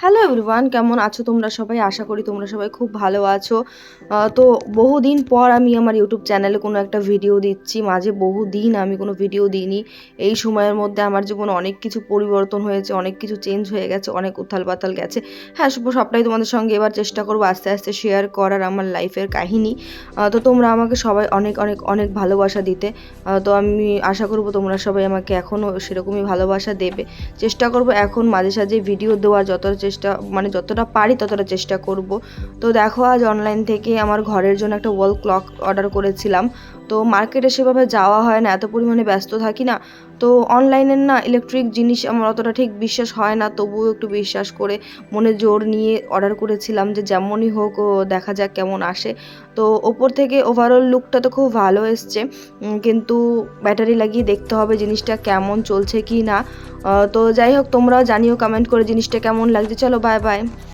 Hello everyone, কেমন আছো তোমরা সবাই? আশা করি তোমরা সবাই খুব ভালো আছো। তো বহুদিন পর আমি আমার ইউটিউব চ্যানেলে কোনো একটা ভিডিও দিচ্ছি। মাঝে বহুদিন আমি কোনো ভিডিও দিইনি। এই সময়ের মধ্যে আমার জীবনে অনেক কিছু পরিবর্তন হয়েছে, অনেক কিছু চেঞ্জ হয়ে গেছে, অনেক উথাল-পাথাল গেছে। হ্যাঁ, সবটাই তোমাদের সঙ্গে এবার চেষ্টা করব আস্তে, আস্তে শেয়ার করার আমার লাইফের কাহিনী। তো তোমরা আমাকে সবাই অনেক, অনেক, অনেক ভালোবাসা দিতে। তো আমি আশা করব তোমরা সবাই আমাকে এখনও সেরকমই ভালোবাসা দেবে। চেষ্টা করব এখন মাঝে সাঝে ভিডিও দেওয়ার যতটা পারি ততটা চেষ্টা করব। তো দেখো, আজ অনলাইন থেকে আমার ঘরের জন্য একটা ওয়াল ক্লক অর্ডার করেছিলাম। তো মার্কেটে সেভাবে যাওয়া হয় না, এত পরিমাণে ব্যস্ত থাকি না। তো অনলাইনের না ইলেকট্রিক জিনিস আমার অতটা ঠিক বিশ্বাস হয় না, তবুও একটু বিশ্বাস করে মনে জোর নিয়ে অর্ডার করেছিলাম যে যেমনই হোক দেখা যাক কেমন আসে। তো ওপর থেকে ওভারঅল লুকটা তো খুব ভালো এসছে, কিন্তু ব্যাটারি লাগিয়ে দেখতে হবে জিনিসটা কেমন চলছে কি না। তো যাই হোক, তোমরাও জানিও কমেন্ট করে জিনিসটা কেমন লাগছে। চলো, বাই বাই।